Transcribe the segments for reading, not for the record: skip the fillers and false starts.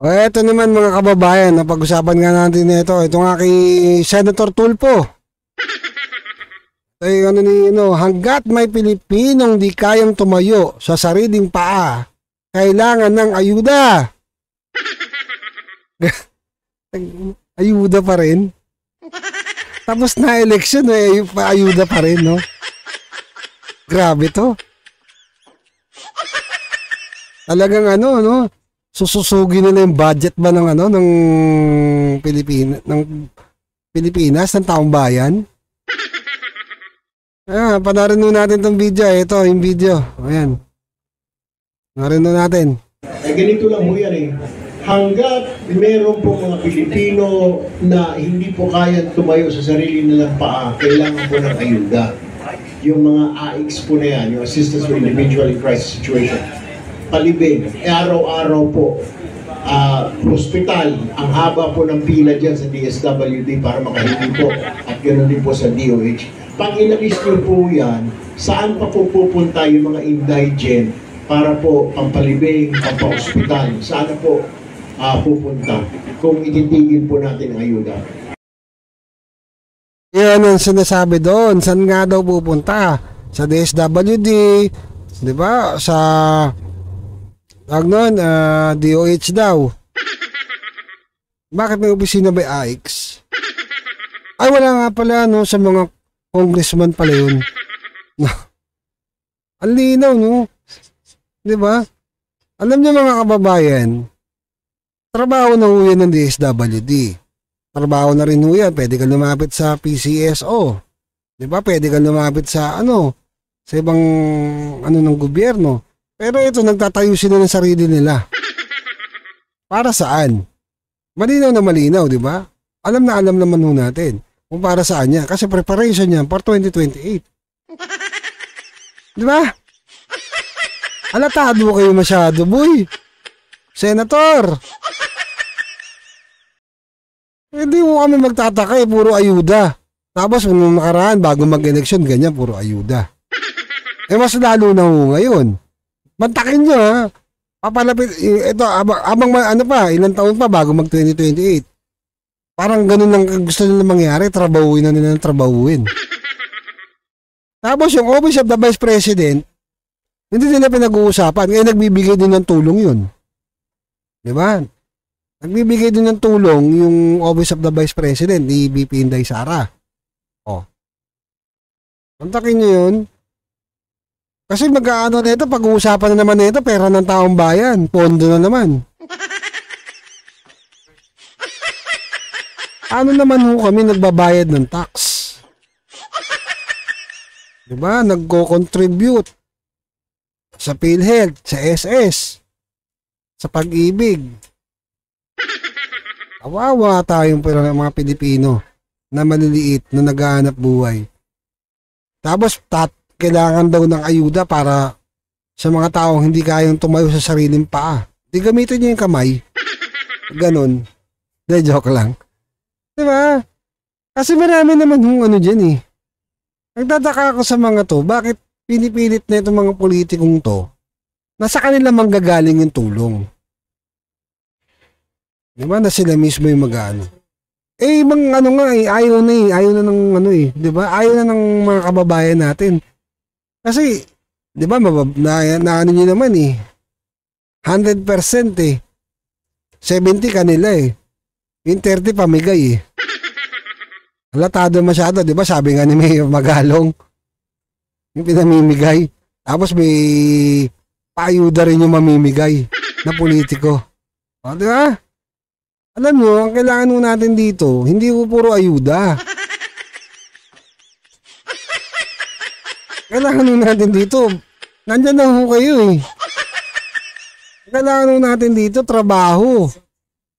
O eto naman mga kababayan, napag-usapan nga natin ito. Ito nga kay Senator Tulfo. Ay ano ni hangga't may Pilipinong di kayang tumayo sa sariling paa, kailangan ng ayuda. Ayuda pa rin. Tapos na election, ayuda pa rin, no? Grabe to. Talagang no? Sususugin nila yung budget ba ng ng Pilipinas, ng taong bayan. Panarin nun natin tong video. Ito yung video. Ayan. Panarin nun natin. Ganito lang ho yan Hanggat meron po mga Pilipino na hindi po kaya tumayo sa sarili nilang paa, kailangan po ng ayuda. Yung mga AICS po na yan, yung Assistance for Individual in Crisis Situation. Palibing, araw-araw po, hospital, ang haba po ng pila dyan sa DSWD para makahingi po at ganoon din po sa DOH. Pag inalis nyo po yan, saan pa po pupunta yung mga indigent para po pampalibing, pampa-hospital? Saan po pupunta kung ititigil po natin ang ayuda? Yan ang sinasabi doon. Saan nga daw pupunta? Sa DSWD, di ba? Sa DOH daw. Bakit may opisina ba AICS? Ay wala nga pala sa mga congressman pala yun. Ang linaw, no? Di ba? Alam niyo mga kababayan, trabaho na ho yan ng DSWD. Trabaho na rin ho yan. Pwede ka lumapit sa PCSO. Di ba? Pwede ka lumapit sa sa ibang ng gobyerno. Pero ito, nagtatayo sila ng sarili nila. Para saan? Malinaw na malinaw, di ba? Alam na alam naman ho natin kung para saan niya. Kasi preparation niya for 2028. Di ba? Alatado kayo masyado, boy. Senator. Hindi mo kami magtataka puro ayuda. Tapos nung nakaraan, bago mag-election, ganyan, puro ayuda. Mas lalo na ho ngayon. Mantakin nyo papalapit, ito, abang ilang taon pa bago mag 2028. Parang ganun lang gusto nila mangyari, trabahuin na nila ng trabahuin. Tapos yung Office of the Vice President, hindi nila pinag-uusapan, kaya nagbibigay din ng tulong yun. Diba? Nagbibigay din ng tulong yung Office of the Vice President ni BP Inday Sara. Mantakin nyo yun. Kasi mag-aano nito, pag-uusapan na naman nito, pera ng taong bayan, pondo na naman. Ano naman ho kami nagbabayad ng tax? Diba? Nagko-contribute sa PhilHealth, sa SS, sa Pag-ibig. Kawawa tayong mga Pilipino na maliliit na naghahanap buhay. Tapos kailangan daw ng ayuda para sa mga taong hindi kayang tumayo sa sariling paa. Di gamitin niyo yung kamay. Ganon. De, joke lang. Diba? Kasi marami naman yung dyan Nagtataka ako sa mga to, bakit pinipilit na itong mga politikong to, nasa kanila manggagaling yung tulong. Diba? Na sila mismo yung mag-ano. Ayaw na ng diba? Ayaw na ng mga kababayan natin. Kasi, di ba, na nyo naman 100% 70 kanila Yung 30 pamigay Halatado masyado, di ba? Sabi nga ni Mayor Magalong, yung pinamimigay. Tapos may paayuda rin yung mamimigay na politiko. Di ba? Alam nyo, ang kailangan mo natin dito, hindi ko puro ayuda. Kailangan nung natin dito, nandyan na ho kayo Kailangan nung natin dito, trabaho.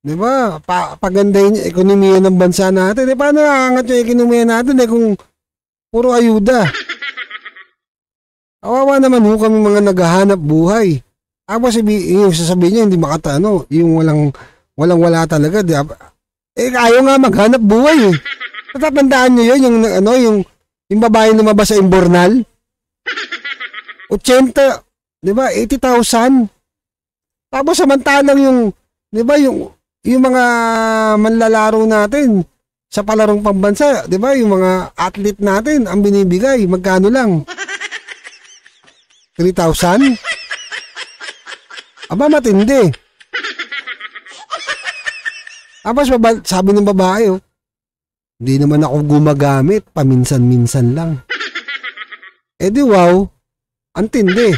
Di ba? Pagandahin yung ekonomiya ng bansa natin. Paano nakakangat yung ekonomiya natin kung puro ayuda? Kawawa naman ho kami mga naghahanap buhay. Tapos yung sasabihin niya, hindi makatano, yung walang-wala talaga. Ayaw nga maghanap buhay Natatandaan niyo yun, yung babae lumabas sa Imbornal? 80, di ba? 80,000. Tapos samantalang yung 'Di ba yung mga manlalaro natin sa palarong pambansa, 'di ba? Yung mga athlete natin, ang binibigay magkano lang? 3,000? Aba, matindi. Tapos sabi ng babae, hindi naman ako gumagamit, paminsan-minsan lang. Eh di wow, ang tindi.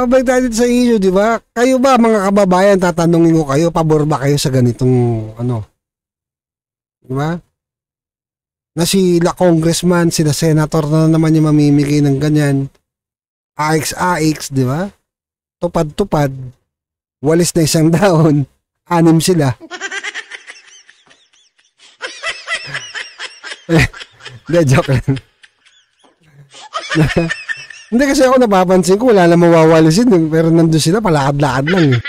Balik tayo dito sa issue, di ba? Kayo ba mga kababayan, tatanungin ko kayo, pabor ba kayo sa ganitong di ba? Na sila congressman, sila senator na naman yung mamimigay ng ganyan. AX, di ba? Tupad-tupad, walis na isang daon, 6 sila. Hindi, joke lang. Hindi kasi ako napapansin ko, wala na mawawalisin, pero nandun sila, palakad-lakad lang eh.